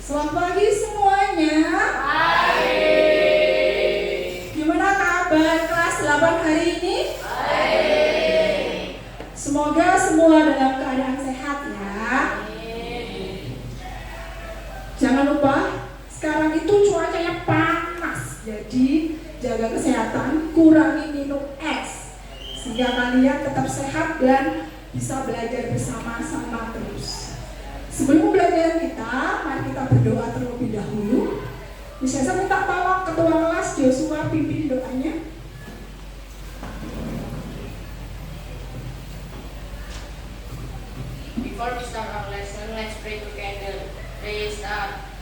Selamat pagi semuanya. Baik. Gimana kabar kelas 8 hari ini? Baik. Semoga semua dalam keadaan sehat ya. Jangan lupa, sekarang itu cuacanya panas. Jadi jaga kesehatan, kurangi minum es sehingga kalian tetap sehat dan bisa belajar bersama-sama terus. Sebelum belajar kita, mari kita berdoa terlebih dahulu. Bisa saya minta tolong ketua kelas Joshua pimpin doanya. Before we start our lesson, let's pray together. Please start.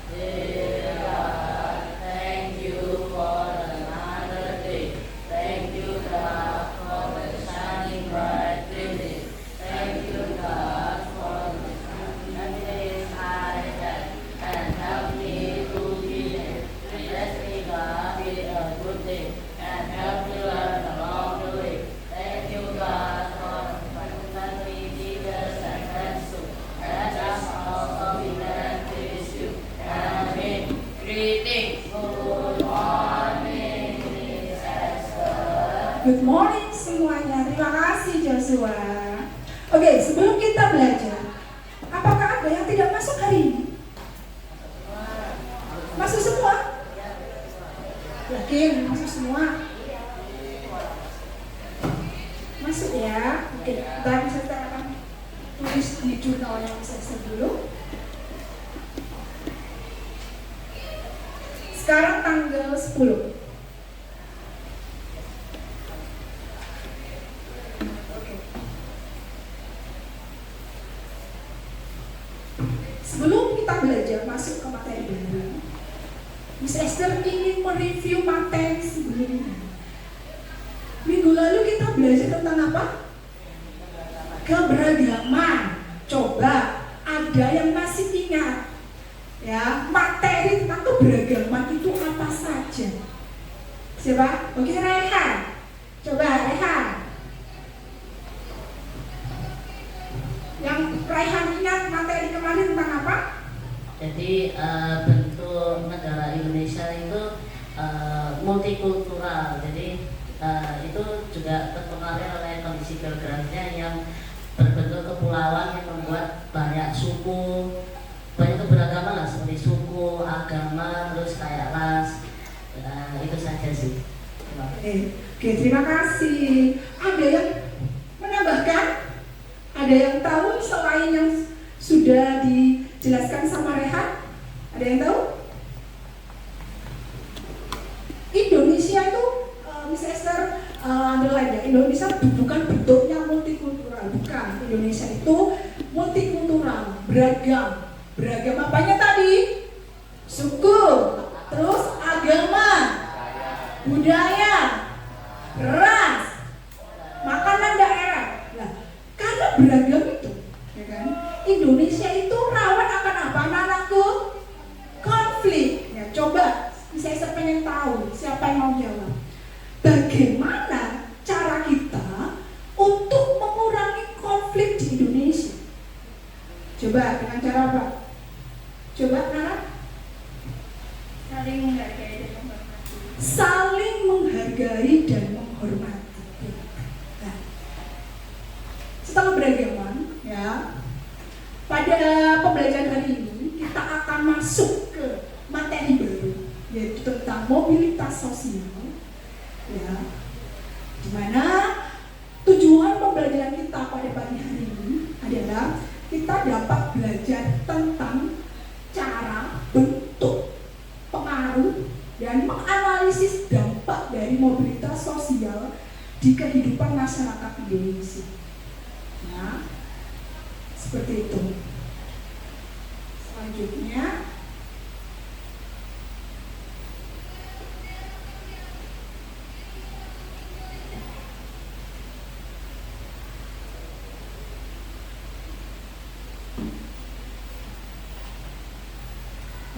Thank you for another day. Thank you, God, for the shining bright day. Thank you, God, for the sunny days I had, and help me to be there. Bless me, God, with a good day, and help me learn along the way. Thank you, God, for abundantly teachers and friends too. Let us also be there to you. Amen. Greetings. Good morning, Miss Esther. Good morning semuanya. Terima kasih Joshua. Oke, sebelum kita belajar, apakah ada yang tidak masuk hari ini? Masuk semua? Yakin masuk semua? Masuk ya. Oke, dan saya akan tulis di jurnal yang saya dulu. Sekarang tanggal 10. Sebelum kita belajar masuk ke materi baru, Miss Esther ingin mereview materi sebelumnya. Minggu lalu kita belajar tentang apa? Keberagaman. Coba ada yang masih ingat ya materi tentang keberagaman itu apa saja? Siapa? Oke, Rehan. Coba Rehan. Yang Rehan ingat materi kemarin tentang apa? Jadi bentuk negara Indonesia itu multikultural. Jadi itu juga terpengaruh oleh kondisi geografisnya yang berbentuk kepulauan yang membuat banyak suku, banyak keberagaman lah, seperti suku, agama, terus kayak ras. Itu saja sih. Oke, terima kasih. Ada yang menambahkan? Ada yang tahu selain yang sudah dijelaskan sama Rehan? Ada yang tahu? Indonesia itu, Miss Esther underline ya, Indonesia bukan bentuknya multikultural, bukan. Indonesia itu multikultural, beragam. Beragam apanya tadi? Suku, terus agama, budaya, ras, makanan daerah. Nah, karena beragam itu, ya kan? Indonesia itu rawan akan apa, anak-anakku? Konflik. Ya, coba, saya pengen tahu siapa yang mau jawab. Bagaimana cara kita untuk mengurangi konflik di Indonesia? Coba dengan cara apa? Coba, Nana? Saling menghargai dan menghormati. Saling menghargai dan menghormati. Nah, setelah beragaman, ya, pada pembelajaran hari ini kita akan masuk ke materi baru, yaitu tentang mobilitas sosial, ya, dimana tujuan pembelajaran kita pada pagi hari ini adalah kita dapat belajar tentang cara, bentuk, pengaruh, dan menganalisis dampak dari mobilitas sosial di kehidupan masyarakat Indonesia. Nah, seperti itu. Selanjutnya,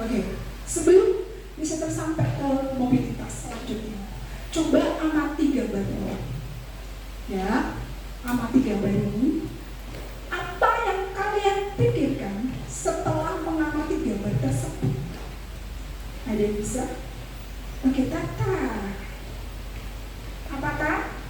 oke, sebelum bisa tersampai ke mobilitas selanjutnya, coba amati gambar ini. Ya, amati gambar ini. Apa yang kalian pikirkan setelah mengamati gambar tersebut? yang bisa? Oke, Tata. Apakah?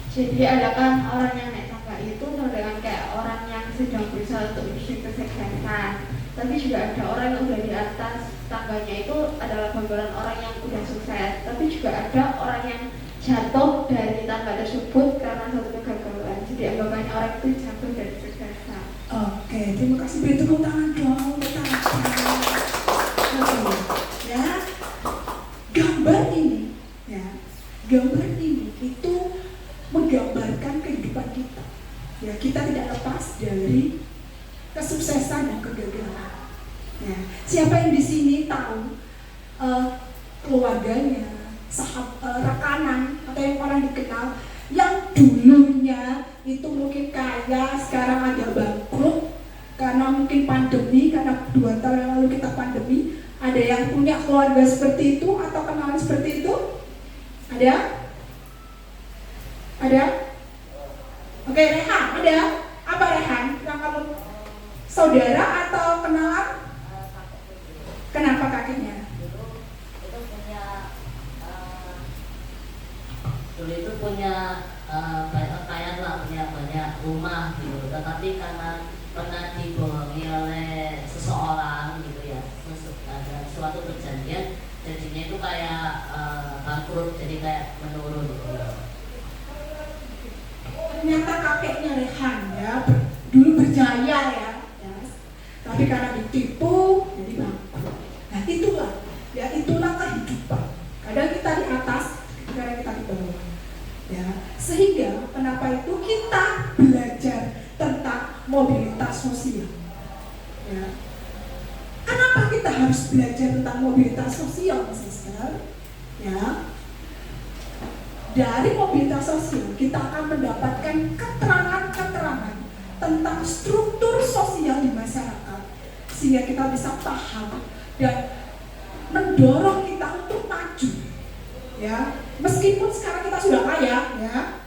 Jadi ada kan orang yang naik tangga itu dengan kayak orang yang sedang berusaha untuk menuju kesuksesan. Tapi juga ada orang yang udah di atas tangganya itu adalah gambaran orang yang udah sukses. Tapi juga ada orang yang jatuh dari tangga tersebut karena satu kegagalan. Jadi anggapannya orang itu jatuh dari kesuksesan. Oke, terima kasih. Beri tepuk tangan dong untuk Tata. Oke, ya. Gambar ini, ya. Gambar ini itu menggambarkan kehidupan kita. Ya, kita tidak lepas dari kesuksesan dan kegagalan. Ya, siapa yang di sini tahu keluarganya, rekanan atau yang orang dikenal yang dulunya itu mungkin kaya, sekarang agak bangkrut karena mungkin pandemi, karena 2 tahun yang lalu kita pandemi. Ada yang punya keluarga seperti itu atau kenalan seperti itu? Ada? Ada? Oke, Rehan, ada? Apa Rehan? Yang kamu saudara atau kenalan? Kenapa kakeknya? Dulu itu punya banyak kekayaan lah, punya banyak rumah gitu. Tetapi karena pernah dibohongi oleh seseorang gitu ya, ada suatu perjanjian, jadinya itu kayak bangkrut, jadi kayak menurun gitu. Ternyata kakeknya Rehan ya, dulu berjaya ya, tapi karena ditipu jadi bangkrut. Nah itulah, ya itulah kehidupan. Kadang kita di atas, kadang kita di bawah. Ya, sehingga kenapa itu kita belajar tentang mobilitas sosial. Ya. Kenapa kita harus belajar tentang mobilitas sosial, Sister? Ya. Dari mobilitas sosial kita akan mendapatkan keterangan-keterangan tentang struktur sosial di masyarakat, sehingga kita bisa paham dan mendorong kita untuk maju. Ya, meskipun sekarang kita sudah kaya, ya,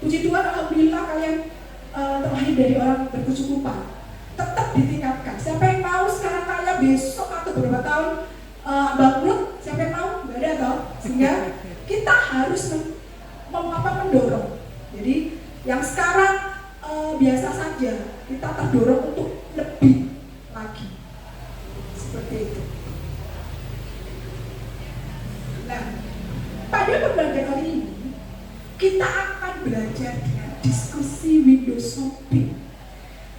puji Tuhan, alhamdulillah kalian terlahir dari orang berkecukupan, tetap ditingkatkan. Siapa yang mau sekarang kaya, besok atau beberapa tahun bangkrut? Siapa yang mau? Gak ada toh. Sehingga kita harus mendorong. Jadi yang sekarang biasa saja, kita terdorong untuk lebih lagi. Seperti itu. Nah, pada pembelajaran kali ini kita akan belajar dengan diskusi window shopping.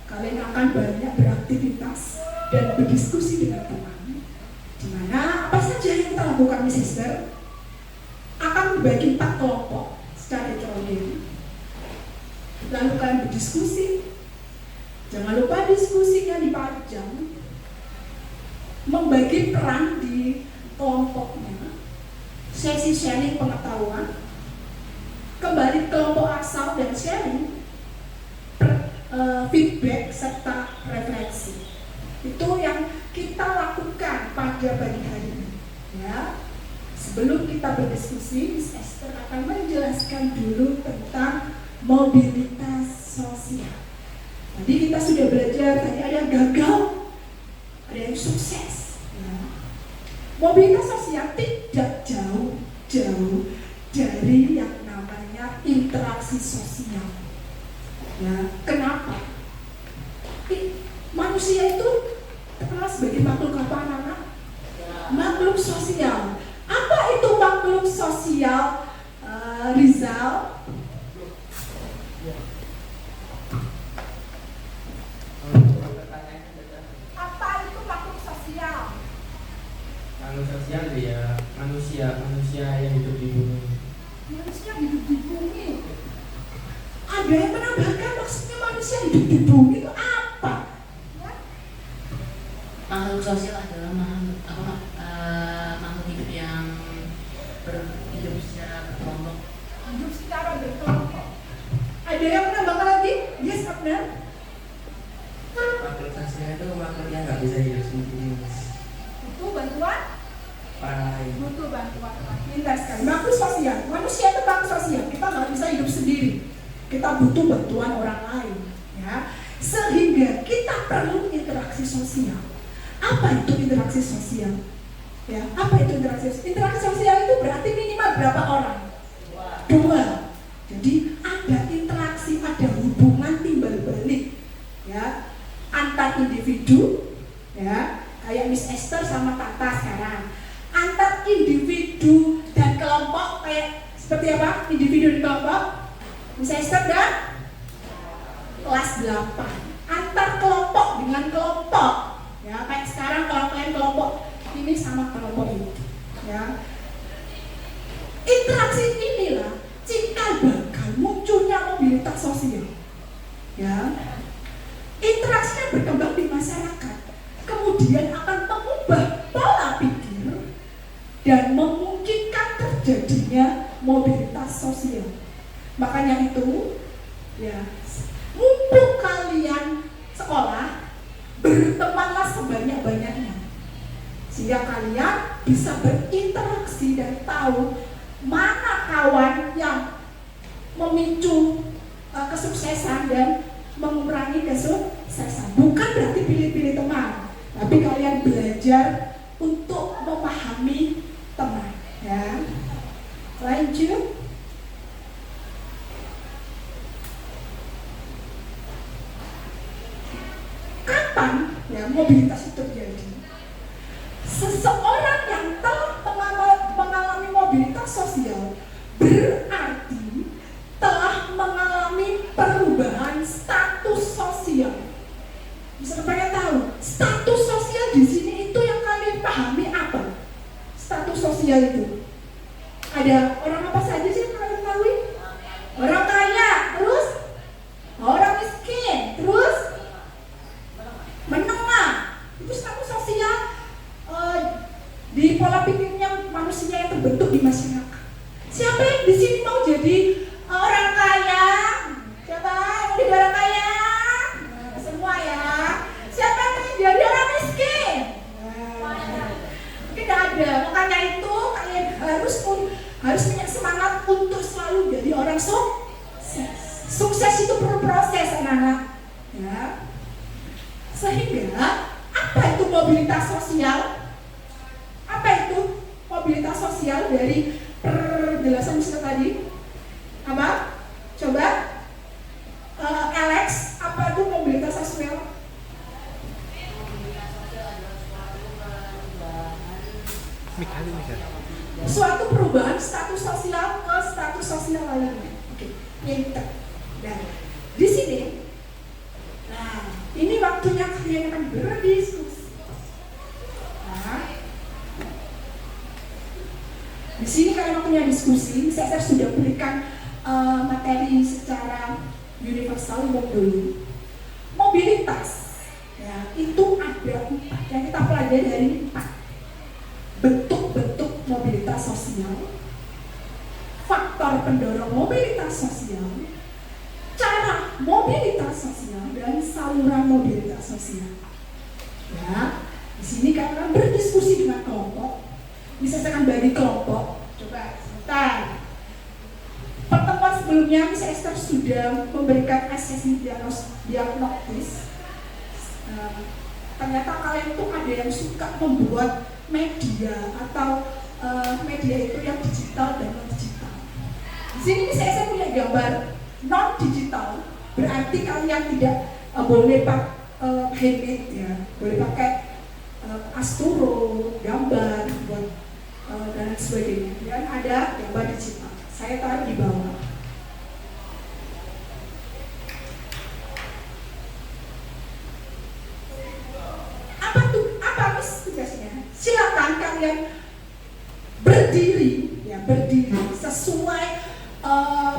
Kalian akan banyak beraktivitas dan berdiskusi dengan teman. Di mana apa saja yang kita lakukan, Sister? Akan dibagi 4 kelompok secara heterogen. Lalu kalian berdiskusi. Jangan lupa diskusinya dipajang. Membagi peran di kelompoknya. Sesi sharing pengetahuan, kembali kelompok asal dan sharing, feedback serta refleksi. Itu yang kita lakukan pada pagi hari ini. Ya, sebelum kita berdiskusi, Miss Esther akan menjelaskan dulu tentang mobilitas sosial. Tadi kita sudah belajar, tadi ada yang gagal, ada yang sukses. Ya. Mobilitas sosial tidak jauh dari yang namanya interaksi sosial. Ya, kenapa? Manusia itu terkenal sebagai makhluk apa, anak-anak? Makhluk sosial. Apa itu makhluk sosial, Rizal? Apa itu makhluk sosial? Makhluk sosial ya manusia yang hidup di bumi. Manusia hidup di bumi. Ada yang menambahkan maksudnya manusia hidup di bumi itu apa? Ya? Makhluk sosial adalah makhluk hidup yang hidup secara berkelompok. Hidup secara berkelompok. Ada yang menambahkan lagi? Yes, Abner. Makhluk sosial itu makhluk yang nggak bisa hidup sendiri. Butuh bantuan? Butuh bantuan. Pintar sekali. Makhluk sosial. Manusia itu makhluk sosial. Kita nggak bisa hidup sendiri. Kita butuh bantuan orang lain. Ya. Sehingga kita perlu interaksi sosial. Apa itu interaksi sosial? Ya, apa itu interaksi sosial? Interaksi sosial itu berarti minimal berapa orang? 2. Jadi ada interaksi, ada hubungan timbal balik, ya, antar individu, ya, kayak Miss Esther sama Tata sekarang. Antar individu dan kelompok kayak seperti apa? Individu dan kelompok. Miss Esther dan kelas 8. Antar kelompok dengan kelompok, ya, kayak sekarang kalau kalian kelompok ini sama kelompok ini, ya. Interaksi inilah cikal bakal munculnya mobilitas sosial, ya. Interaksinya berkembang di masyarakat, kemudian akan mengubah pola pikir dan memungkinkan terjadinya mobilitas sosial. Makanya itu, ya, mumpung kalian sekolah, bertemanlah sebanyak-banyaknya sehingga kalian bisa berinteraksi dan tahu mana kawan yang memicu kesuksesan dan mengurangi kesuksesan. Bukan berarti pilih-pilih teman, tapi kalian belajar untuk memahami teman, ya. Lanjut. Kapan, ya, mobilitas itu terjadi? Seseorang yang telah mengalami mobilitas sosial berarti telah mengalami perubahan status sosial. Bisa pengen tahu status sosial di sini itu yang kalian pahami apa? Status sosial itu ada orang apa saja sih yang kalian tahu? Orang kaya, terus orang miskin, terus menengah. Itu status sosial di pola pikirnya manusia yang terbentuk di masyarakat. Siapa yang di sini mau jadi orang kaya? Siapa yang mau jadi orang kaya? Nah, semua ya. Siapa yang mau jadi orang miskin? Nah, mungkin tidak ada. Makanya itu kalian harus punya semangat untuk selalu jadi orang sukses. Sukses itu perlu proses, anak-anak. Ya. Sehingga apa itu mobilitas sosial? Apa itu mobilitas sosial dari penjelasan Mister tadi? Apa? Coba Alex, apa itu mobilitas sosial? Suatu perubahan status sosial ke status sosial lainnya. Oke, pinter. Nah, di sini, nah, ini waktunya kalian akan berdiskusi. Nah, di sini kalian waktunya diskusi. Saya sudah berikan materi secara universal dulu. Mobilitas, ya, itu ada 4 yang kita pelajari dari 4 bentuk-bentuk mobilitas sosial, faktor pendorong mobilitas sosial, cara mobilitas sosial, dan saluran mobilitas sosial. Ya, di sini kalian berdiskusi dengan kelompok. Bisa saya akan bagi kelompok. Coba sebentar. Pertemuan sebelumnya Miss Esther sudah memberikan asesmen diagnostis. Ternyata kalian itu ada yang suka membuat media atau media itu yang digital dan non digital. Di sini Miss Esther punya gambar non digital. Berarti kalian tidak boleh pakai handmade, ya, boleh pakai asturo, gambar buat dan sebagainya. Dan ada gambar digital. Saya taruh di bawah. Apa tuh? Apa Miss tugasnya? Silakan kalian berdiri, ya, berdiri sesuai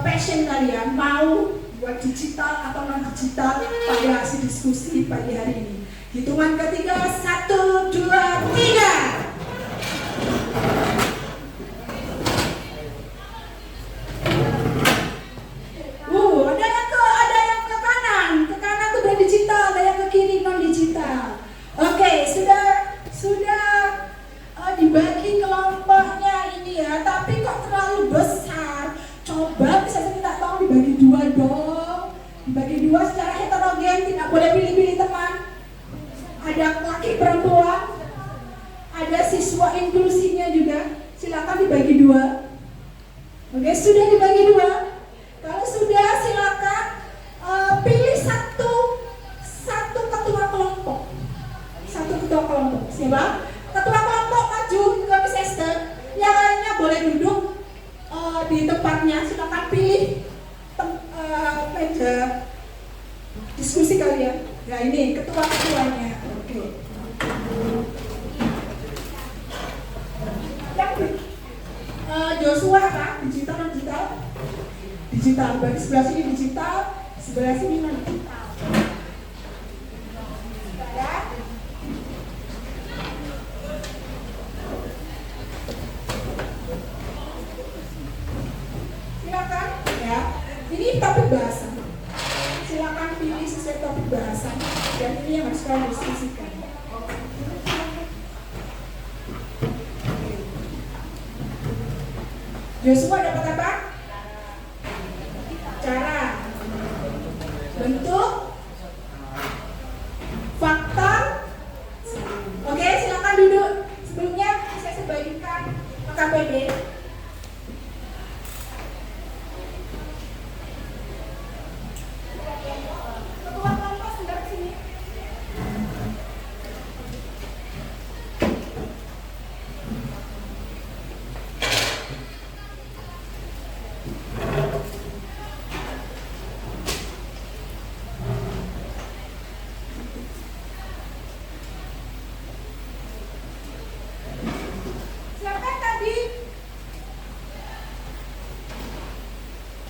passion kalian. Mau buat digital atau non digital pada hasil diskusi pagi hari ini. Hitungan ketiga, 1, 2, 3. Ada yang ke kanan tuh udah digital, ada yang ke kiri non digital. Oke, sudah dibagi kelompoknya ini, ya, tapi kok terlalu besar. Coba bisa minta tolong dibagi 2 dong. Dibagi 2 secara heterogen, tidak boleh pilih-pilih teman. Ada laki perempuan, Ada siswa inklusinya juga, silakan dibagi dua. Oke, sudah dibagi dua. Kalau sudah, silakan pilih satu ketua kelompok. Satu ketua kelompok. Siapa? Ketua kelompok maju ke Miss Esther. Yang lainnya boleh duduk di tempatnya. Silakan pilih meja diskusi kalian. Ya, ini ketua-ketuanya. Oke. Joshua apa? Digital non digital? Digital. Berarti sebelah sini digital, sebelah sini non digital. Ya. Silakan ya. Ini topik bahasan. Silakan pilih sesuai topik bahasan dan ini yang harus kalian diskusikan. Joshua dapat apa? Cara, bentuk, faktor. Oke, silakan duduk. Sebelumnya saya sebagikan KPD. Ketua kelompok sudah kesini.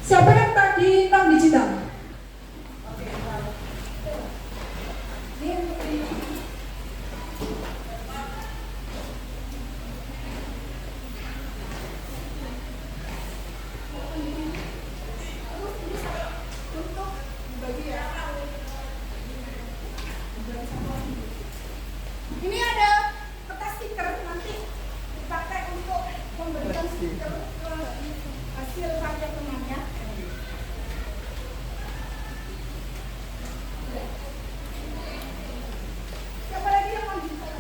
Siapa yang tadi non digital? Ini ada kertas stiker nanti dipakai untuk memberikan stiker ke hasil karya temannya. Siapa lagi yang mau digital?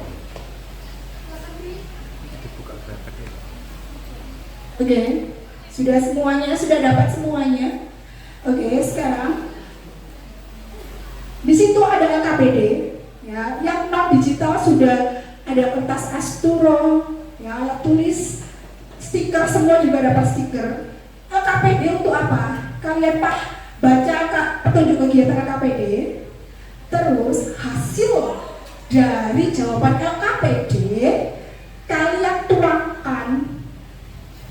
Oke, sudah semuanya, sudah dapat semuanya. Oke, sekarang di situ ada LKPD, ya, yang non digital sudah ada kertas asturo, ya, alat tulis, stiker, semua juga dapat stiker. LKPD untuk apa? Kalian baca petunjuk kegiatan LKPD, terus hasil dari jawaban LKPD kalian tuangkan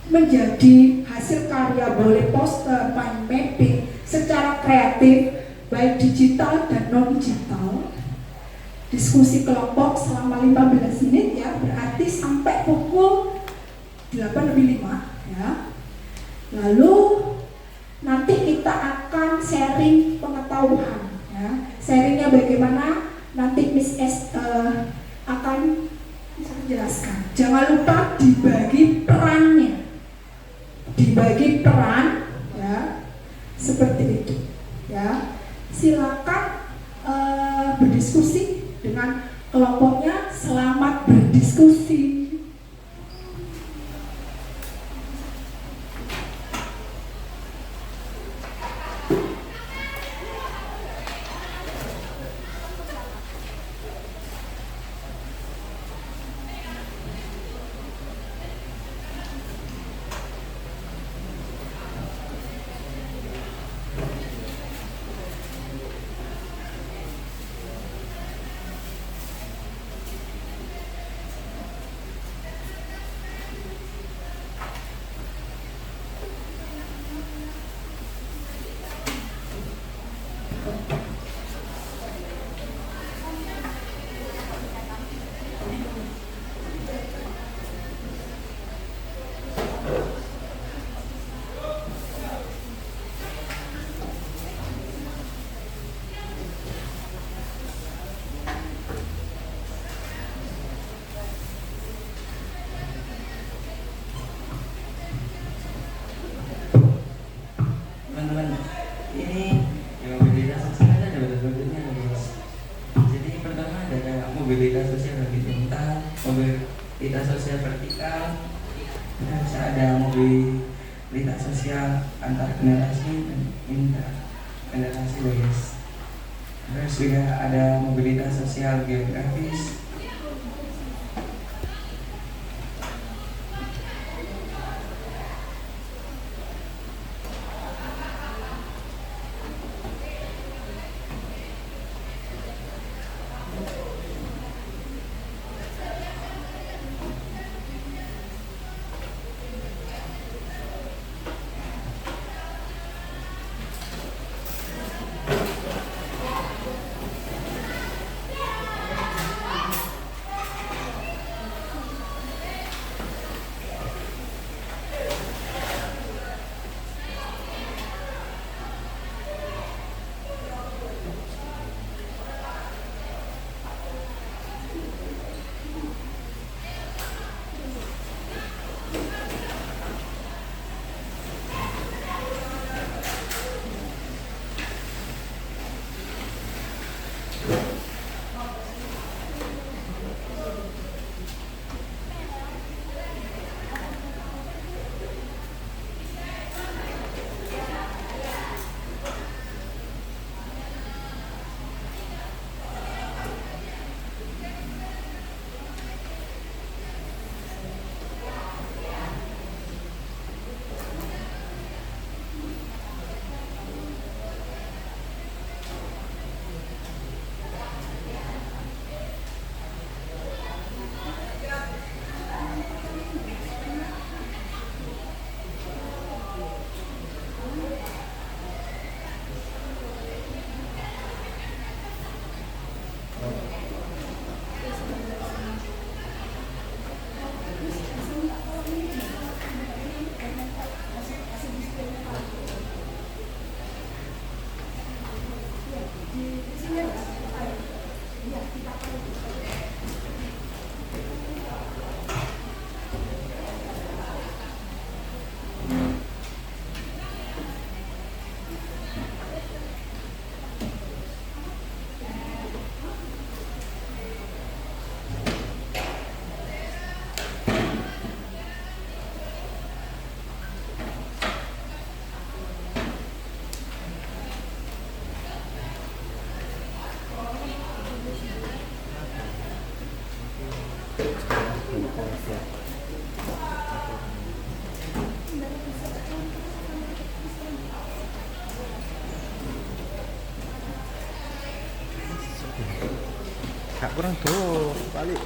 menjadi hasil karya, boleh poster, mind mapping secara kreatif, baik digital dan non digital. Diskusi kelompok selama 15 menit ya, berarti sampai pukul 8:05 ya. Lalu nanti kita akan sharing pengetahuan ya. Sharingnya bagaimana nanti Miss S akan menjelaskan. Jangan lupa dibagi perannya. Dibagi peran ya, seperti itu ya. Silakan berdiskusi dengan kelompoknya. Selamat berdiskusi. Teman-teman, ini mobilitas sosial ada bentuk-bentuknya. Jadi pertama ada mobilitas sosial bagi kita, mobilitas sosial vertikal, terus ada mobilitas sosial antar generasi dan inter generasi guys. Terus juga ada mobilitas sosial geografis. Kak kurang tuh balik.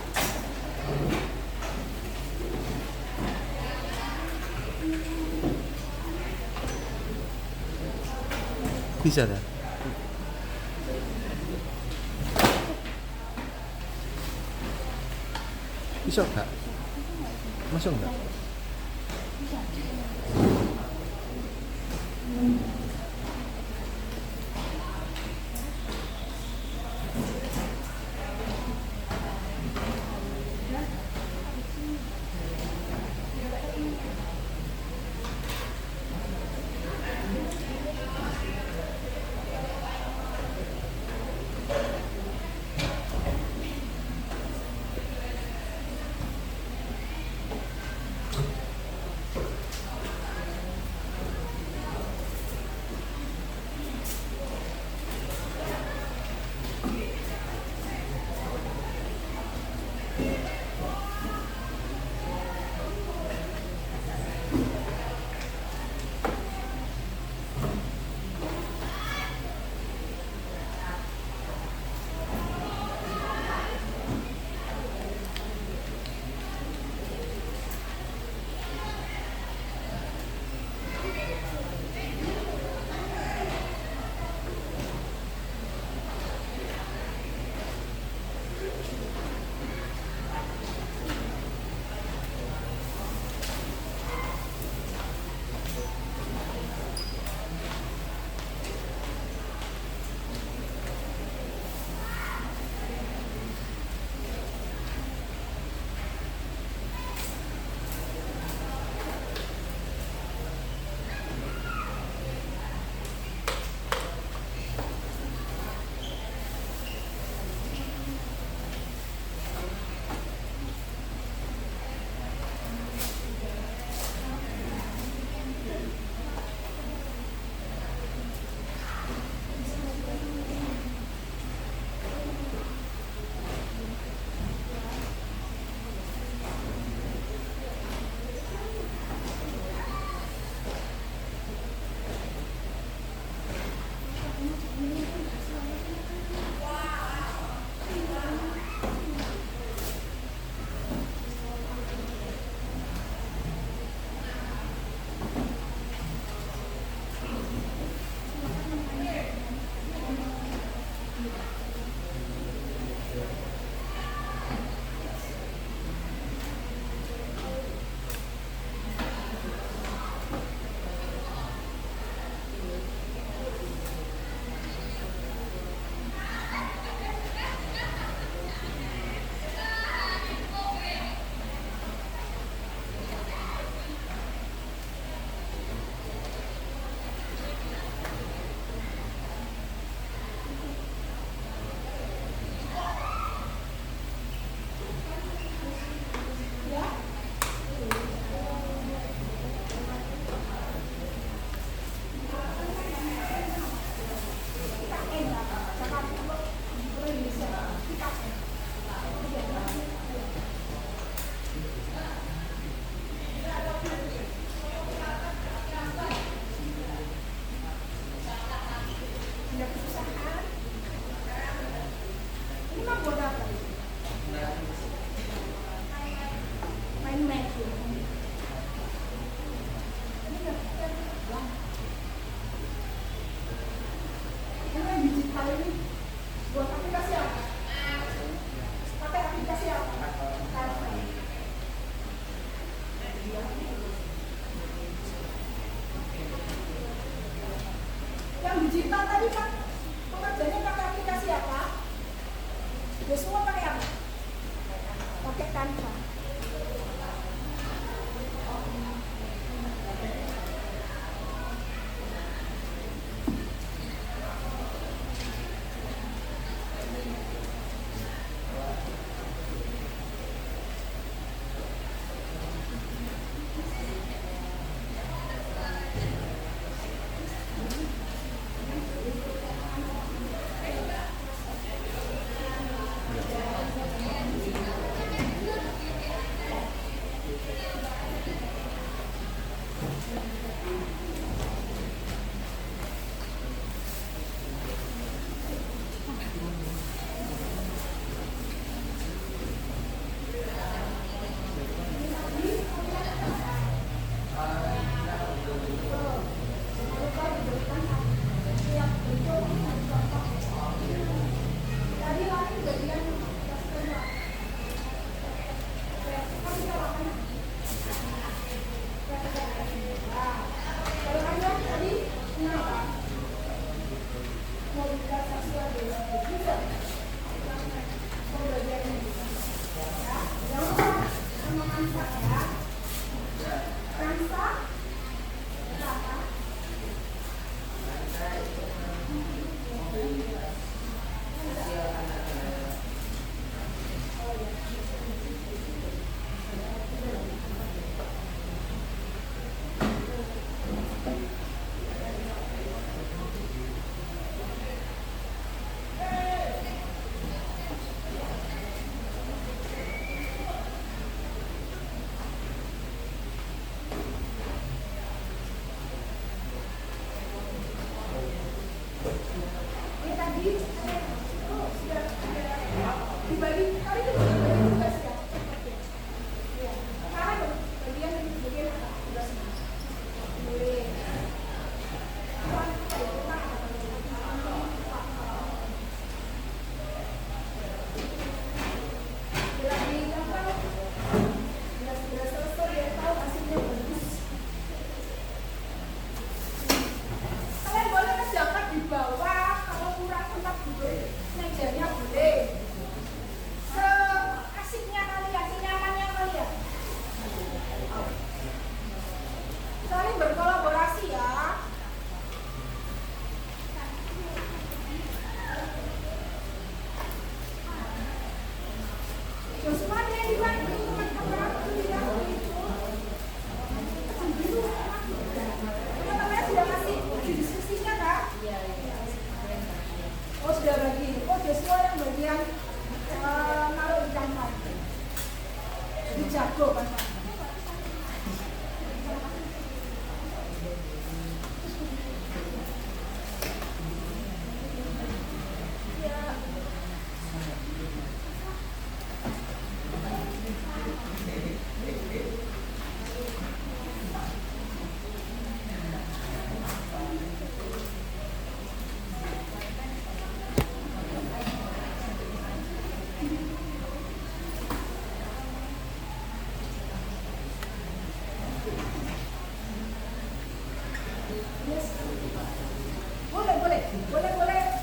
Bisa dah. Bisa kak? Masuk enggak? pakai Canva.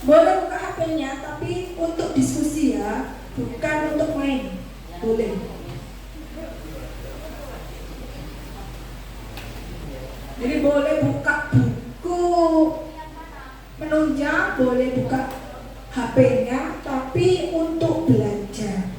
Boleh buka HP-nya, tapi untuk diskusi ya, bukan untuk main. Boleh. Jadi boleh buka buku menunjang, boleh buka HP-nya, tapi untuk belajar.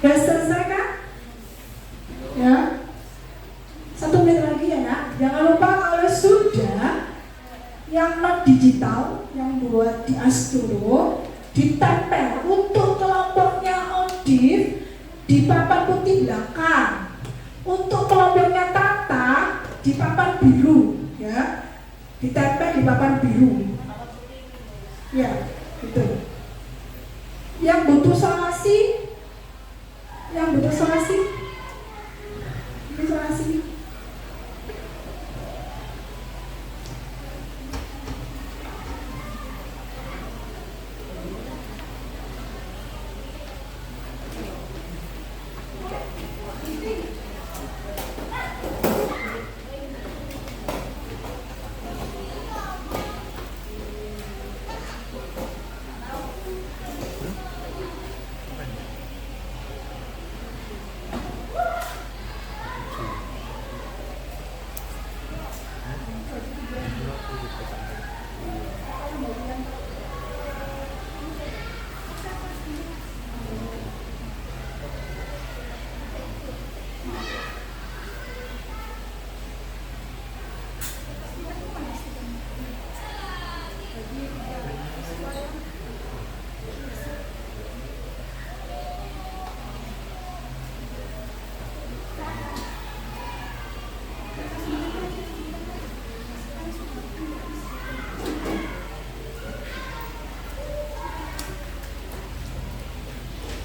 Sudah selesai kan? Ya. 1 menit lagi ya nak. Jangan lupa kalau sudah yang non digital yang buat di Astro ditempel untuk kelompoknya Odif di papan putih belakang, untuk kelompoknya Tata di papan biru, ya, ditempel di papan biru, ya, gitu. Yang butuh solasi, ini solasi.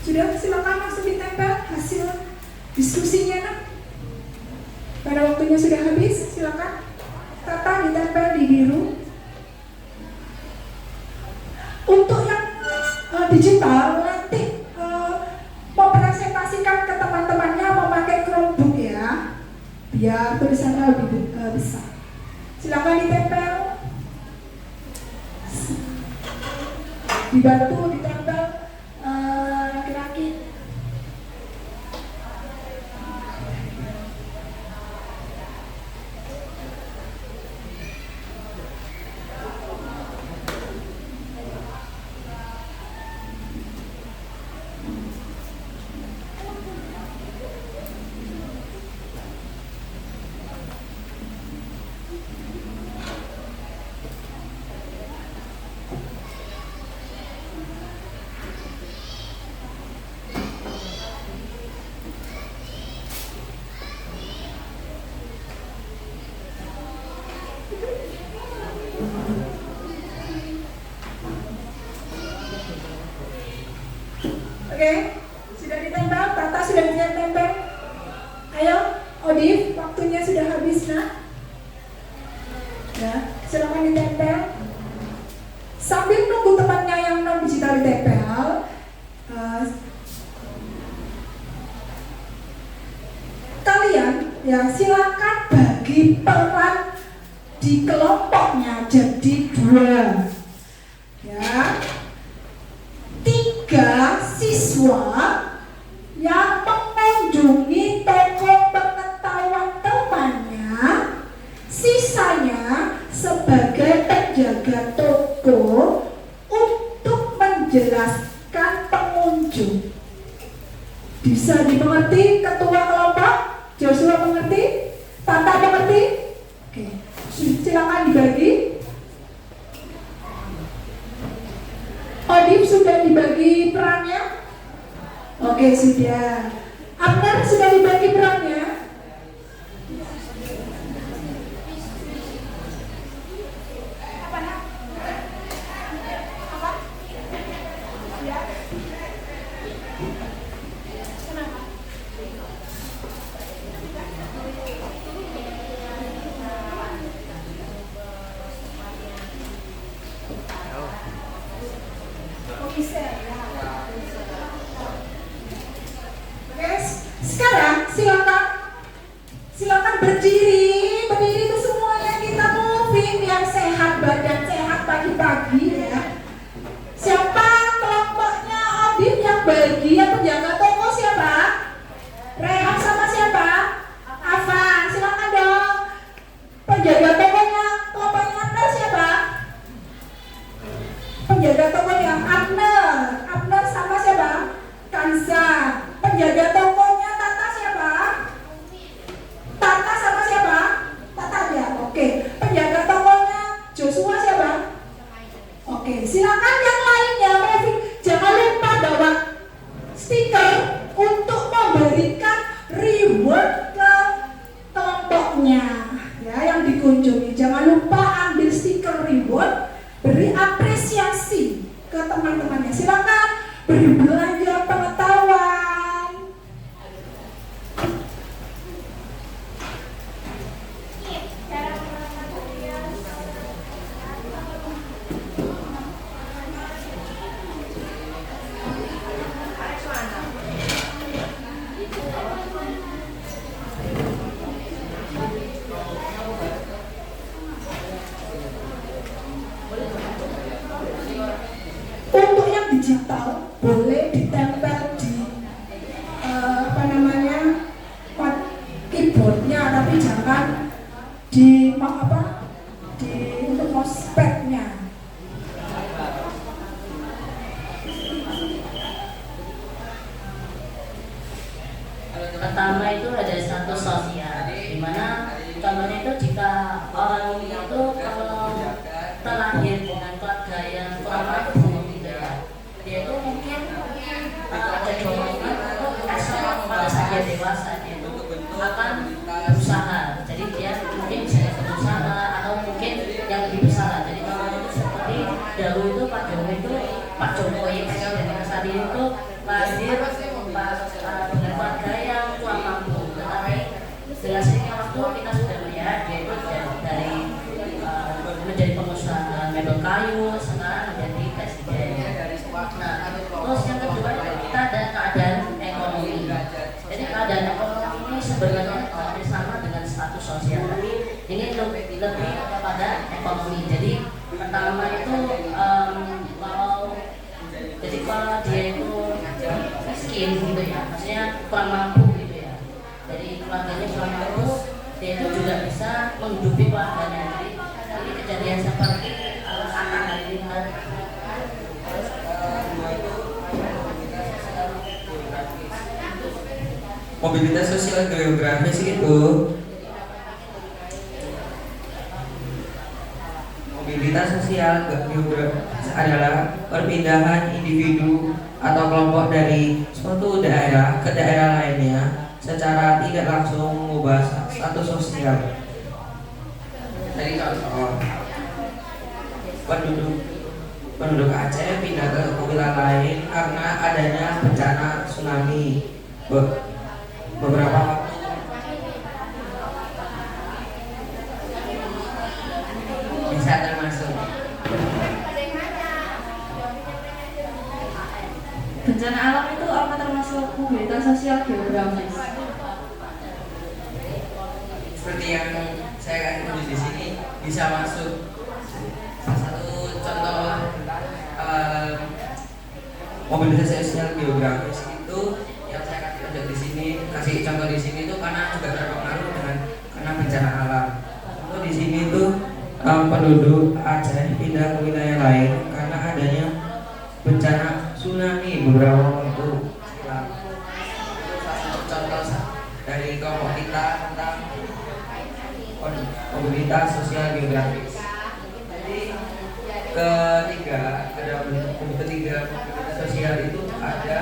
Sudah, silakan langsung ditempel hasil diskusinya nak. Pada waktunya sudah habis, silakan. Tata ditempel di biru. Untuk yang digital nanti mempresentasikan ke teman-temannya memakai Chromebook ya, biar tulisannya lebih besar. Silakan ditempel. Dibantu ditempel laki-laki. Oke, sudah ditempel, Tata sudah ditempel. Ayo, Odif, waktunya sudah habis nak. Ya, silakan ditempel. Sambil nunggu temannya yang non digital ditempel, kalian ya silakan bagi peran di kelompoknya jadi 2. Ya. 3 siswa yang mengunjungi toko pengetahuan temannya, sisanya sebagai penjaga toko untuk menjelaskan pengunjung. Bisa dimengerti ketua kelompok? Joshua mengerti? Tata mengerti? Oke, silakan dibagi. Odif sudah dibagi perannya? Oke, sudah. Abner sudah dibagi perannya? Oke, sekarang silakan dikunjungi. Jangan lupa ambil stiker reward, beri apresiasi ke teman-temannya. Silakan beri belanja pengetahuan. Untuk yang digital boleh ditempel di keyboardnya, tapi jangan di untuk mousepadnya. Pertama itu ada status sosial, di mana contohnya itu jika orang itu kalau terlahir dengan keluarga yang kurang mampu gitu ya, dia itu mungkin ada dorongan untuk pada saat dia dewasa dia itu akan berusaha. Jadi dia mungkin bisa berusaha atau mungkin yang lebih besar. Jadi kalau itu seperti dahulu itu Pak Jokowi presiden yang saat itu lahir dengan keluarga yang kurang mampu, tetapi dengan seiringnya waktu kita sudah melihat dia itu dari menjadi pengusaha mebel kayu, sekarang menjadi presiden. Nah, terus yang kedua kita ada keadaan ekonomi. Jadi keadaan ekonomi ini sebenarnya hampir sama dengan status sosial, tapi ini lebih kepada ekonomi. Jadi pertama itu kalau dia itu miskin gitu ya, maksudnya kurang mampu gitu ya. Jadi keluarganya kurang mampu, dia itu juga bisa menghidupi keluarganya. Jadi ini kejadian seperti anak halilintar. Mobilitas sosial geografis itu adalah perpindahan individu atau kelompok dari suatu daerah ke daerah lainnya secara tidak langsung mengubah status sosial. Jadi contoh, penduduk Aceh pindah ke wilayah lain karena adanya bencana tsunami beberapa waktu. Bisa termasuk bencana alam itu apa termasuk mobilitas sosial geografis? seperti yang saya kasih tunjuk di sini, bisa masuk. Salah satu contoh mobilitas sosial geografis itu yang saya kasih tunjuk di sini, kasih contoh di sini itu karena juga terpengaruh karena bencana alam. Contoh di sini tuh penduduk Aceh pindah ke wilayah lain karena adanya bencana tsunami beberapa waktu silam. Contoh dari kelompok kita tentang mobilitas sosial geografis. Jadi ketiga mobilitas sosial itu ada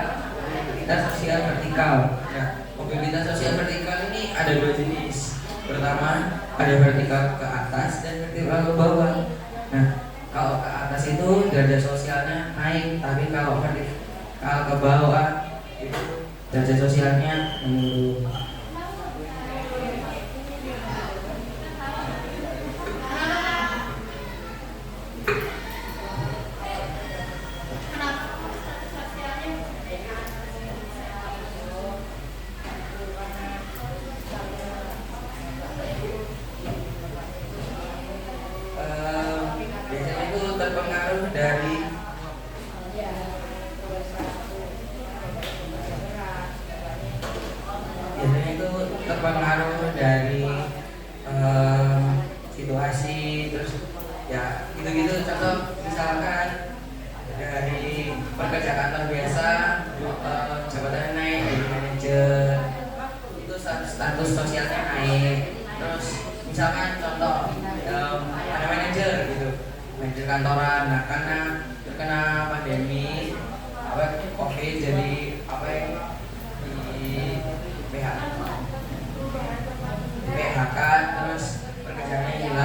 mobilitas sosial vertikal. Nah, mobilitas sosial vertikal ini ada dua jenis. Pertama, ada vertikal ke atas dan vertikal ke bawah. Nah, kalau ke atas itu derajat sosialnya naik, tapi kalau vertikal ke bawah itu derajat sosialnya menurun. Terpengaruh dari situasi, terus ya gitu-gitu. Contoh misalkan dari pekerja kantor biasa jabatannya naik jadi manajer, itu status sosialnya naik. Terus misalkan contoh ada manajer gitu, manajer kantoran. Nah, karena terkena pandemi COVID, jadi di PHK, terus pekerjaannya hilang.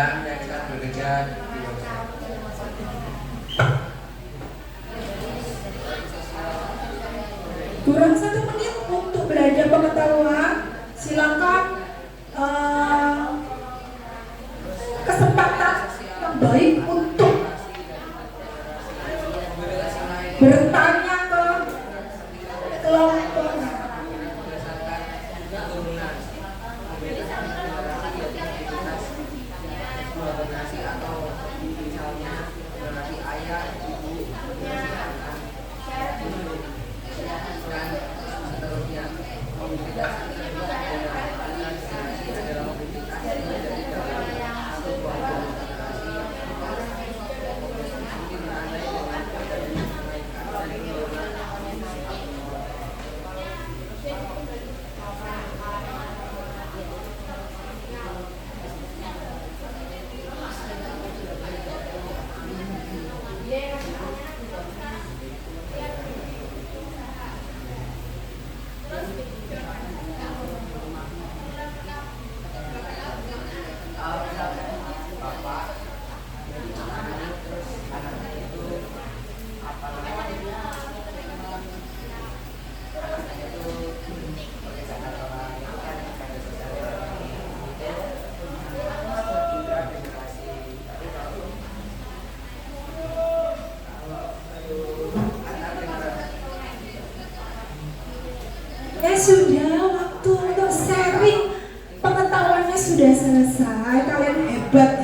sudah, waktu untuk sharing pengetahuannya sudah selesai. Kalian hebat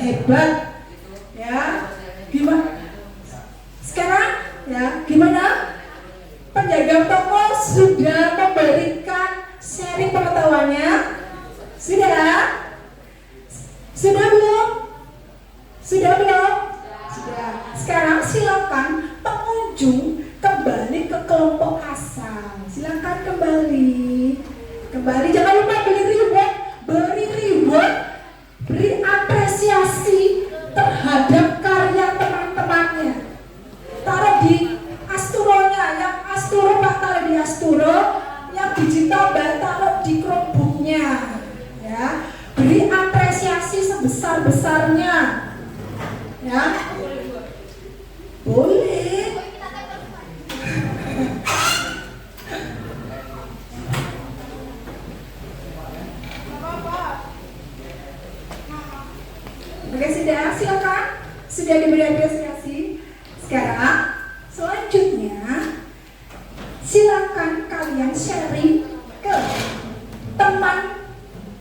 ya. Gimana sekarang ya, gimana penjaga toko sudah memberikan sharing pengetahuannya? Sudah belum? Sudah. Sekarang silakan pengunjung kembali ke kelompok asal. Silakan kembali, jangan lupa beri reward, beri apresiasi terhadap karya teman-temannya. Taruh di asturonya, yang asturo Pak taruh di asturo, yang digital Mbak taruh di Chromebooknya, ya. Beri apresiasi sebesar-besarnya, ya. Boleh. Oke, silakan. Sudah diberi apresiasi. Sekarang selanjutnya silakan kalian sharing ke teman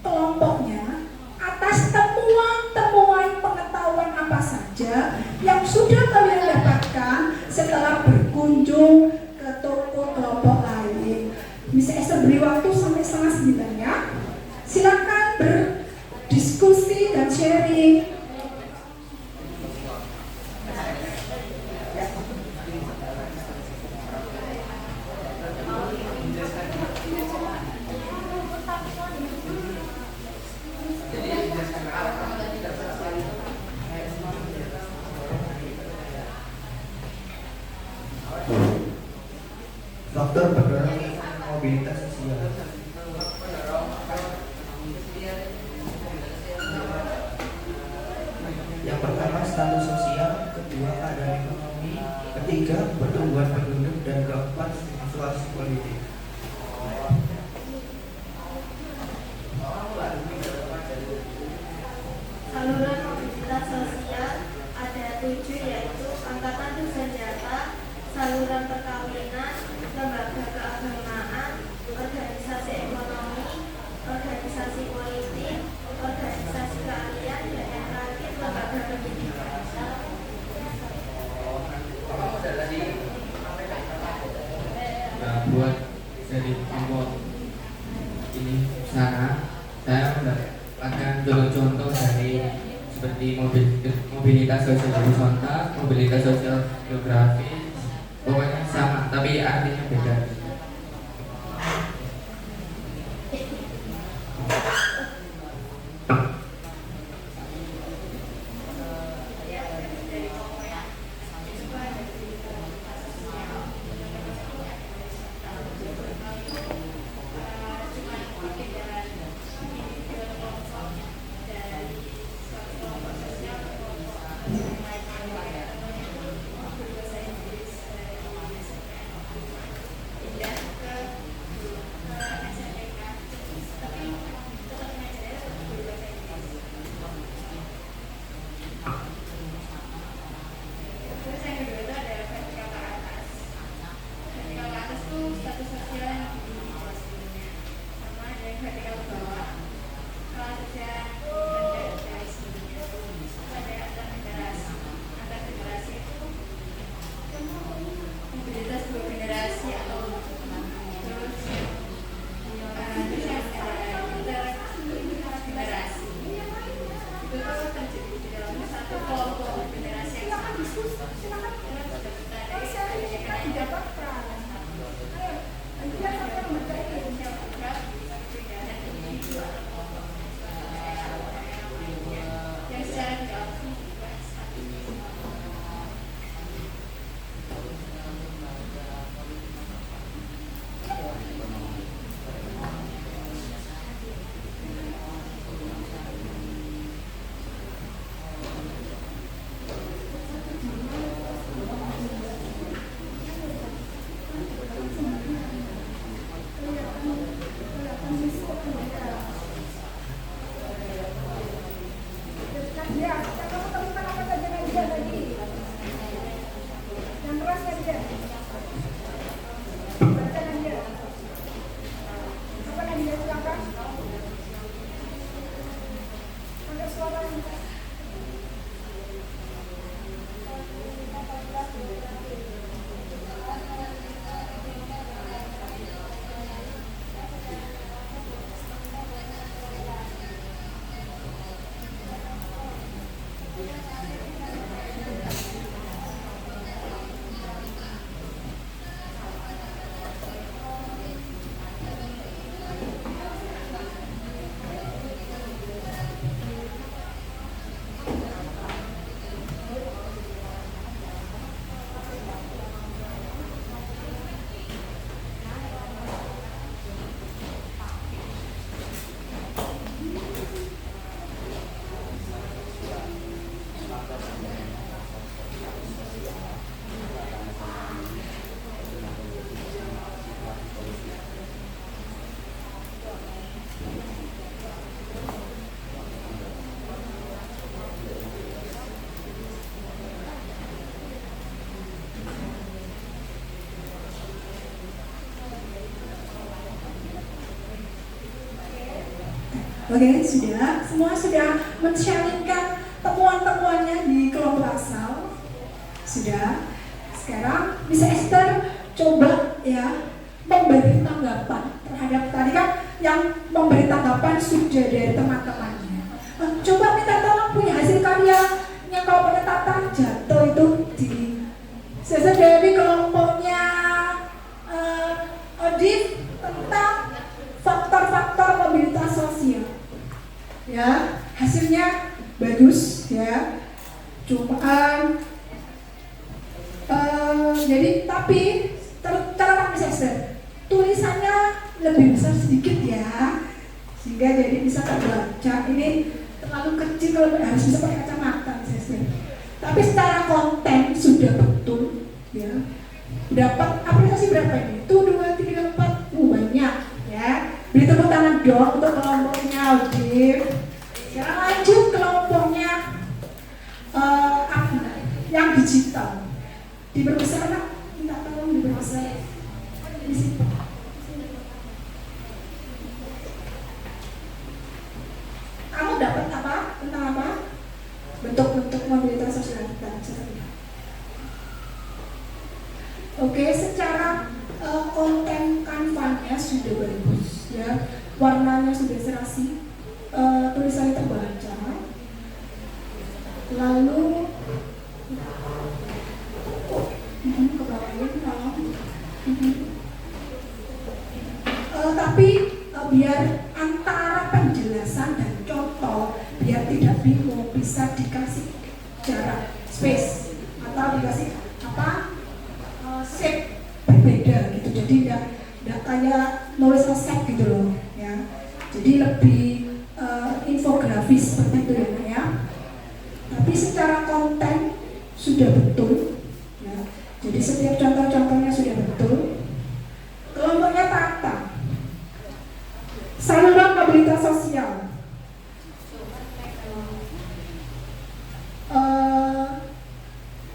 kelompoknya atas temuan-temuan pengetahuan apa saja yang sudah kalian dapatkan setelah berkunjung ke toko kelompok lain. Bisa Esther beri waktu sampai 8:30 ya. Silakan berdiskusi dan sharing. Faktor pendorong mobilitas sosial. Yang pertama status sosial, kedua keadaan ekonomi, ketiga pertumbuhan penduduk, dan keempat situasi politik. Saluran mobilitas sosial ada 7, yaitu angkatan bersenjata, saluran perkawinan, lembaga keagamaan, organisasi ekonomi, organisasi politik, organisasi keahlian, dan yang terakhir lembaga pendidikan. Nah, buat dari kelompok ini sana, saya mendapatkan contoh dari seperti mobilitas sosial horizontal, mobilitas sosial geografis, pokoknya sama tapi artinya beda. Oke, sudah. Semua sudah men-sharingkan temuan-temuannya di kelompok asal. Sudah. Sekarang Miss Esther coba ya memberi tanggapan terhadap tadi kan yang memberi tanggapan sudah dari teman-temannya. Coba minta tolong punya hasil karyanya kelompoknya Tata jatuh itu di sesi dari kelompoknya audit tentang faktor-faktor mobilitas sosial. Ya, hasilnya bagus ya. Cuma jadi tapi catatan Miss Esther, tulisannya lebih besar sedikit ya, sehingga jadi bisa terbaca. Ini terlalu kecil, kalau harus bisa pakai kacamata Miss Esther. Tapi secara konten sudah betul ya. Dapat apresiasi berapa ini? 1, 2, 3, 4, banyak ya. Beri tepuk tangan dong untuk kelompoknya audit. Sekarang lanjut kelompoknya yang digital. Diperbesar nak, minta tolong diperbesar di sini. Kamu dapat apa? Tentang apa? Bentuk-bentuk mobilitas sosial dan sebagainya. Oke, secara konten kanvanya sudah bagus ya, warnanya sudah serasi, tulisannya terbaca. Lalu tapi biar antara penjelasan dan contoh biar tidak bingung, bisa dikasih jarak space atau dikasih shape berbeda gitu, jadi tidak kayak nulis resep gitu loh ya, jadi lebih infografis seperti itu ya. Tapi secara konten sudah betul ya. Jadi setiap contoh-contohnya sudah betul. Kelompoknya Tata, saluran mobilitas sosial.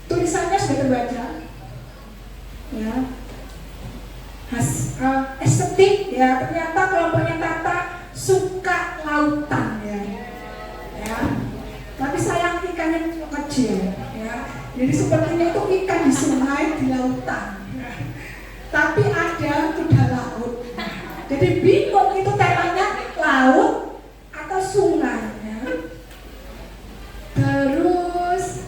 Tulisannya sudah terbaca ya. Estetik ya, ternyata kelompoknya Tata suka lautan ya. Tapi sayang ikannya kecil ya. Jadi sepertinya itu ikan di sungai, di lautan ya. Tapi ada kuda laut. Jadi bingung itu temanya laut atau sungai ya. Terus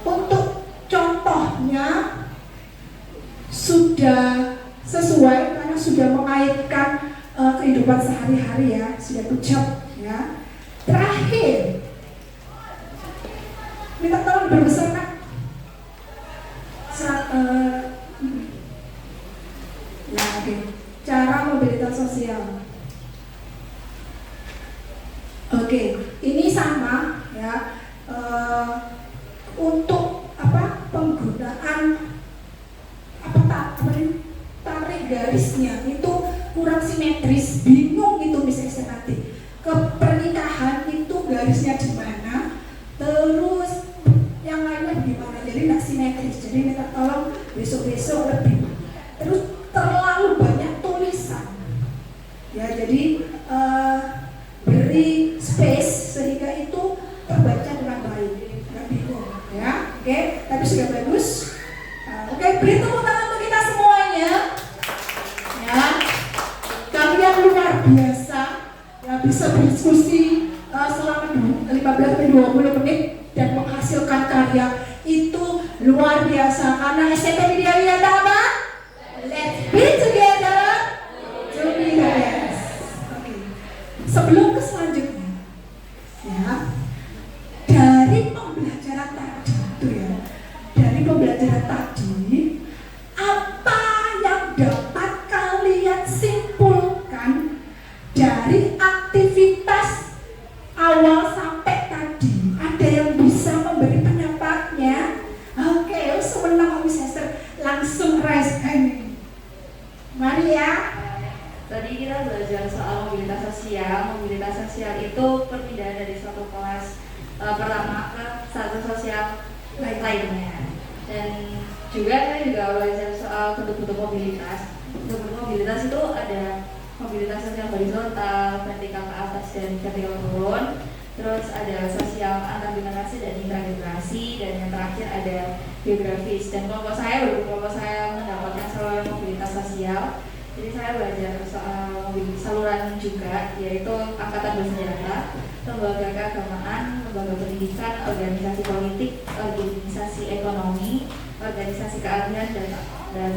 untuk contohnya sudah sesuai karena sudah mengaitkan kehidupan sehari-hari ya, sudah ucap ya. Terakhir, minta tolong berbesar nak. Ya, oke. Cara mobilitas sosial. Oke, ini sama ya. Untuk penggunaan tarik garisnya itu kurang simetris, bingung itu misalnya nanti ke pernikahan itu garisnya di mana, terus yang lainnya gimana, jadi nggak simetris. Jadi minta tolong besok-besok lebih. Terus terlalu banyak tulisan ya, jadi beri space sehingga itu terbaca dengan baik, nggak bingung ya. Oke, tapi sudah bagus. Oke, beri tepuk tangan untuk kita semuanya ya. Kalian luar biasa ya, bisa berdiskusi selama 15-20 menit dan menghasilkan karya itu luar biasa. Karena SMP Widya Wiyata apa? Let's be together to be the best. Oke. Sebelum ke selanjutnya ya, dari pembelajaran tadi itu ya, dari pembelajaran tadi apa yang dapat kalian simpulkan dari aktivitas awal sampai tadi? Ada yang bisa memberi pendapatnya? Oke, semenang Miss Esther langsung raise hand. Mari ya. Tadi kita belajar soal mobilitas sosial. Mobilitas sosial itu perpindahan dari suatu kelas pertama ke satu sosial lainnya. Dan juga saya juga belajar soal bentuk-bentuk mobilitas. Bentuk mobilitas itu ada mobilitas sosial horizontal, vertikal ke atas dan vertikal turun. Terus ada sosial antar generasi dan intragenerasi, dan yang terakhir ada geografis. Dan kelompok saya mendapatkan saluran mobilitas sosial. Jadi saya belajar soal saluran juga, yaitu angkatan bersenjata, lembaga keagamaan, lembaga pendidikan, organisasi politik, organisasi ekonomi, organisasi keahlian, dan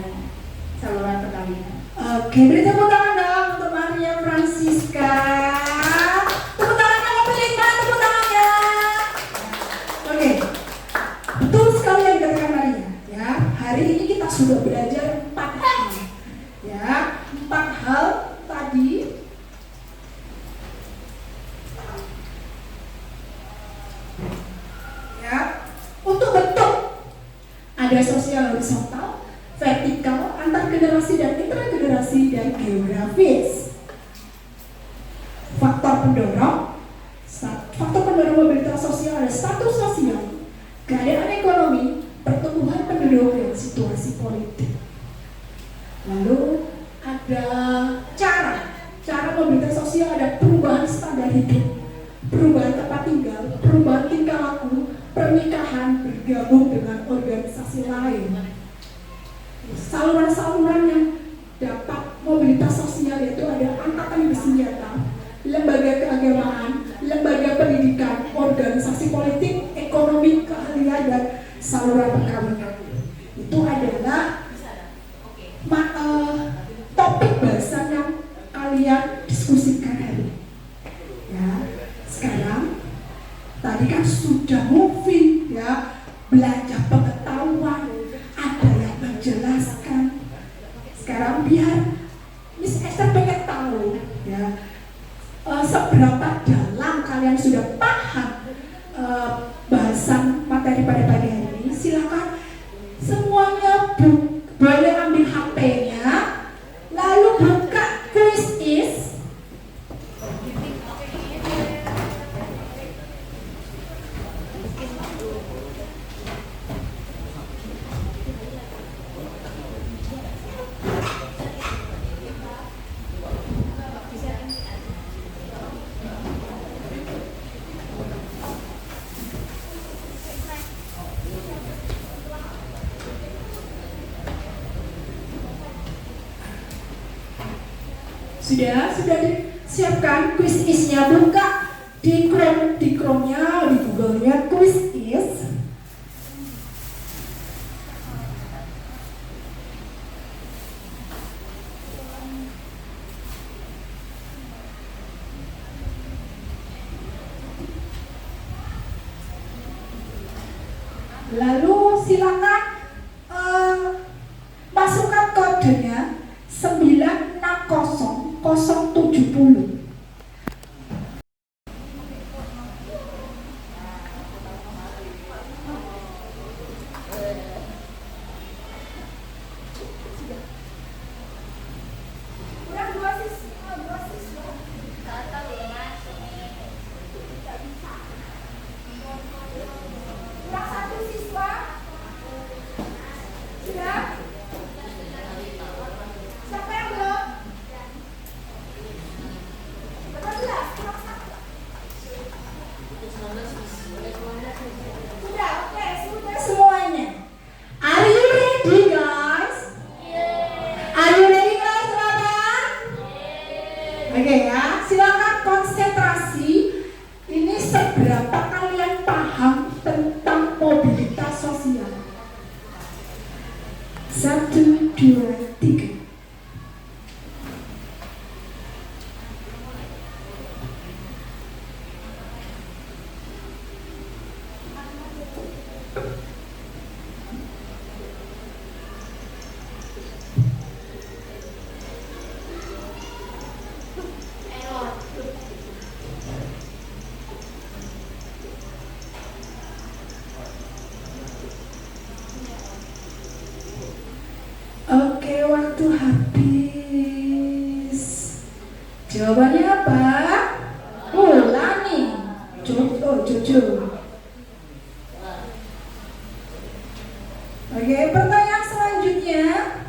saluran perkawinan. Oke, beri tepuk tangan dong untuk Maria Francisca. Tepuk tangannya, tepuk tangannya. Oke, betul sekali yang dikatakan Maria. Ya, hari ini kita sudah belajar 4 hal. Ya, 4 hal tadi. Ya, untuk bentuk ada sosial horizontal, vertikal, antar generasi dan intragenerasi, dan geografis. Faktor pendorong mobilitas sosial ada status sosial, keadaan ekonomi, pertumbuhan penduduk, dan situasi politik. Lalu ada cara mobilitas sosial, ada perubahan standar hidup, perubahan tempat tinggal, perubahan tingkah laku, pernikahan, bergabung dengan organisasi lain. Saluran-saluran yang dapat mobilitas sosial yaitu ada angkatan bersenjata, lembaga keagamaan, lembaga pendidikan, organisasi politik, ekonomi, keahlian, dan saluran perkawinan. Itu adalah topik bahasan yang kalian diskusikan hari ini. Ya, sekarang tadi kan sudah moving, ya, belajar pengetahuan, ada yang menjelaskan. Sekarang biar Miss Esther pengen tahu, ya, seberapa dalam kalian sudah paham bahasan materi pada pagi hari ini. Silakan semuanya boleh ambil HP-nya, lalu buka quiz is. Sudah disiapkan quiz is-nya, buka di Chrome-nya, di Google-nya quiz is. Lalu silakan masukkan kodenya 960070. Oke ya, silakan konsentrasi. Ini seberapa kalian paham tentang mobilitas sosial? 1, 2, 3. Oke, waktu habis. Jawabannya apa? Ulangi. Jujur. Oke, pertanyaan selanjutnya.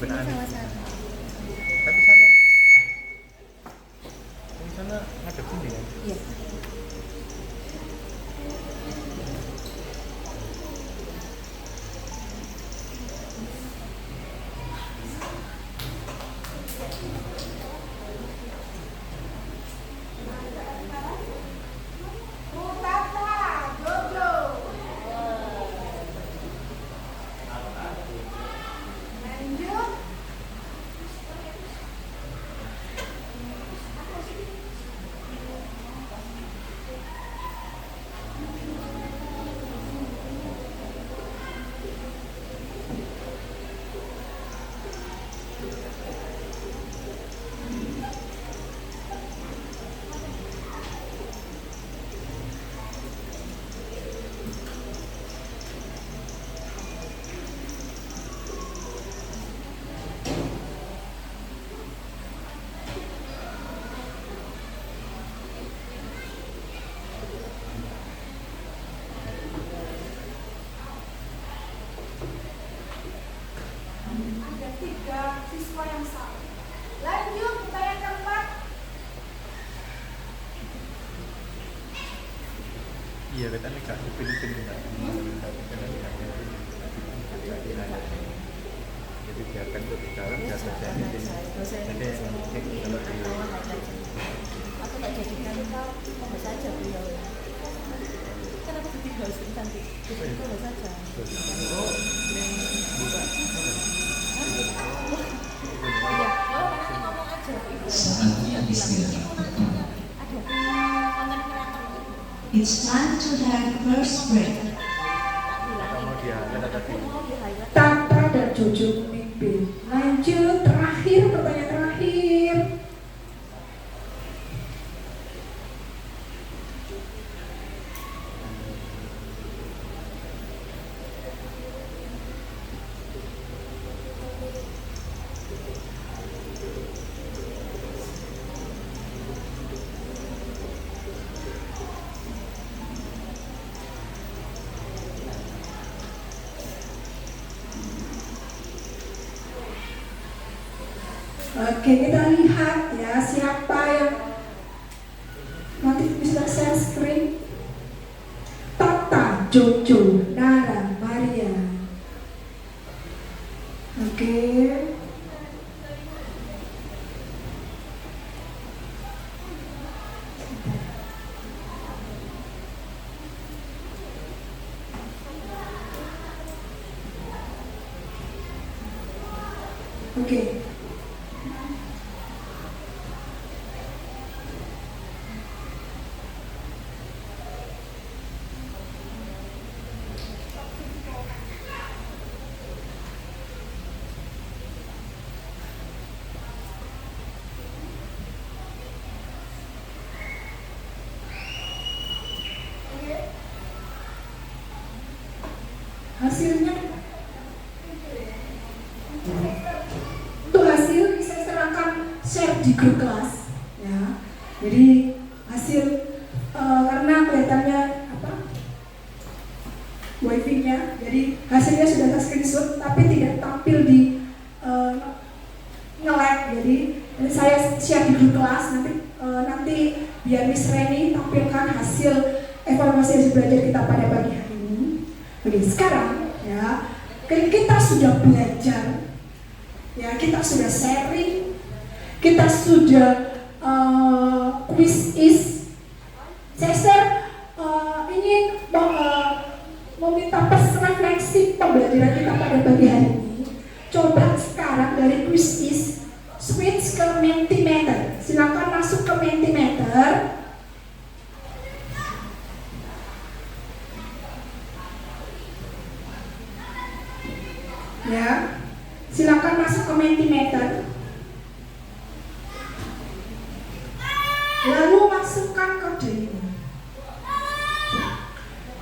benar. Salah satu. Tapi sana di sana ngadep sini kan? Iya. Ada 3 siswa yang salah. Lanjut, pertanyaan keempat. Iya, katanya kak pilih-pilih enggak. Jadi biarkan untuk bicara biar saja ini. Jadi cek kalau di Aku tak jadikan apa saja beliau. Kan aku tinggal nanti. Itu apa saja. Iya, kalau nanti ngomong aja. Saatnya istirahat. Ada konten kreator. It's time to have first break. mau dia ada tadi. Tata dan Jojo memimpin. Lanjut, terakhir, pertanyaan terakhir. Oke, kita lihat ya siapa yang nanti bisa share screen. Tata, Jojo, Nara, Maria. Oke. Oke. Hasilnya untuk hasil bisa serahkan share di grup kelas ya. Jadi hasil karena kelihatannya apa wifi-nya, jadi hasilnya sudah ter screenshot tapi tidak tampil di nge-lag. Jadi saya share di grup kelas nanti biar Miss Reni tampilkan hasil evaluasi hasil belajar kita pada pagi hari ini. Oke, sekarang ya kita sudah belajar, ya kita sudah sharing, kita sudah quiz is. Saya ingin meminta refleksi pembelajaran kita pada pagi hari ini. Coba sekarang dari quiz is switch ke Mentimeter. Silakan masuk ke Mentimeter. Ya, silakan masuk ke Mentimeter. Lalu masukkan kode ini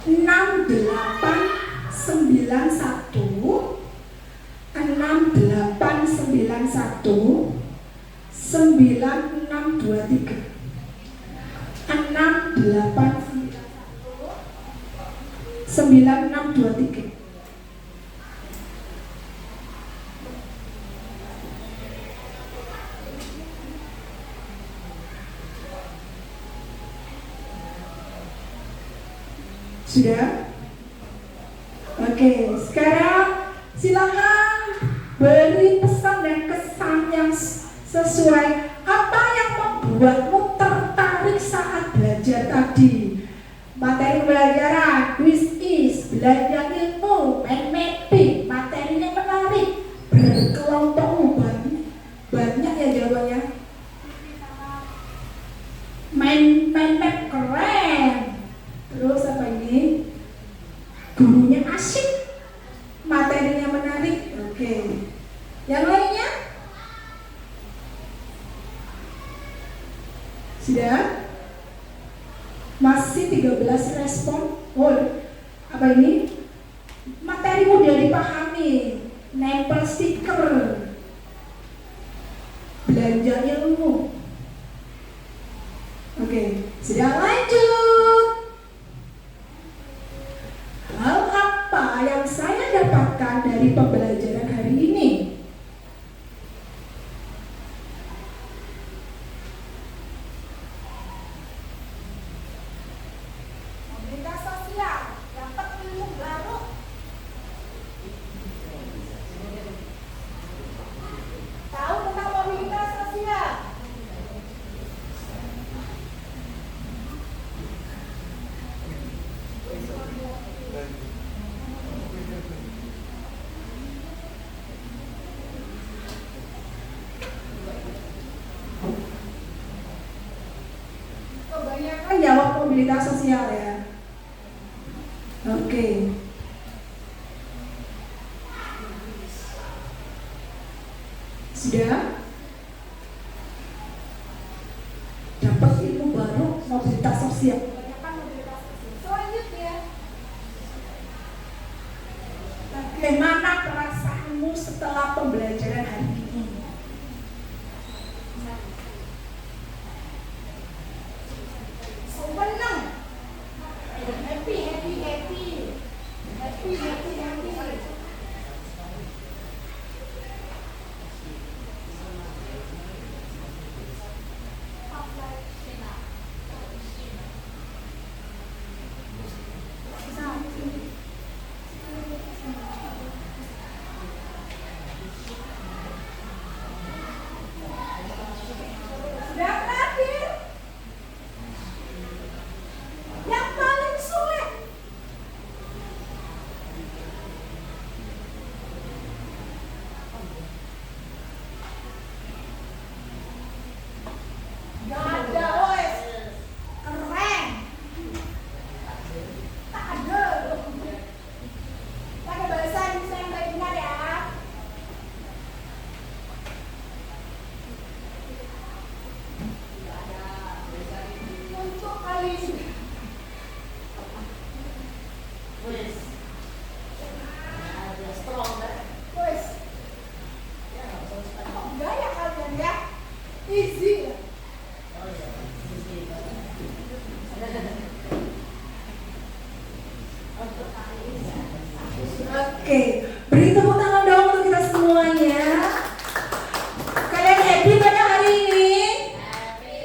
6891 9623 9623. Sudah? Oke, sekarang silakan beri pesan dan kesan yang sesuai apa yang membuatmu tertarik saat belajar tadi. Materi pelajaran, quiz is, belajar ilmu, main mapping, materinya menarik, berkelompok banyak ya jawabannya. Main map keren. Terus apa ini? Gurunya asik, materinya menarik. Oke. Yang lainnya? Sudah? Masih 13 respon. Oh, apa ini? Materi mudah dipahami. Nempel stiker. Belanja ilmu. Oke, sudah lanjut. Hal apa yang saya dapatkan dari pembelajaran hari ini? Mobilitas sosial, dapat ilmu baru. Tahu tentang mobilitas sosial? Kebanyakan jawab mobilitas sosial ya. Oke. Sudah? Dapat ilmu baru mobilitas sosial. Kebanyakan mobilitas sosial. Selanjutnya, bagaimana perasaanmu setelah pembelajaran hari ini? Senang, happy. Sudah terakhir. Yang paling sulit. Gak ada, wes. Keren. Tak ada. Pakai bahasa Indonesia yang baik benar ya. Untuk kali ini. Wes. Kok enggak ya kalian ya? Easy ya? Oke, beri tepuk tangan dong untuk kita semuanya. Kalian happy pada hari ini? Happy.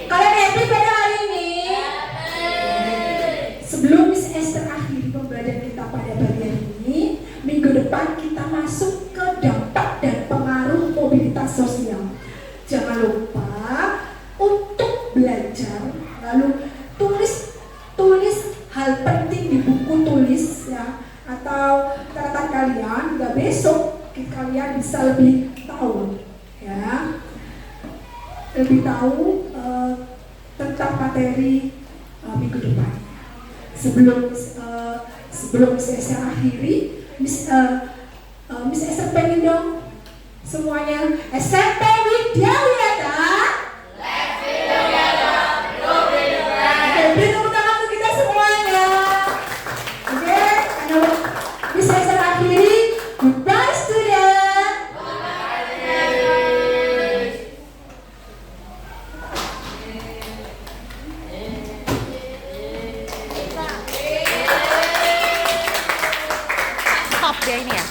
Kalian happy pada hari ini? Happy. Sebelum Miss Esther akhiri pembelajaran kita pada bagian ini, minggu depan kita masuk ke dampak dan pengaruh mobilitas sosial. Jangan lupa untuk belajar, lalu tulis hal penting di buku tulis ya, atau catatan kalian, hingga besok kalian bisa lebih tahu ya, lebih tahu tentang materi minggu depan. Sebelum saya akhiri, Miss Esther pengen dong semuanya SMP Widya Wiyata. Beri tepuk tangan untuk kita semuanya. Oke, karena bisa saya akhiri. Goodbye student. Stop ya ini ya.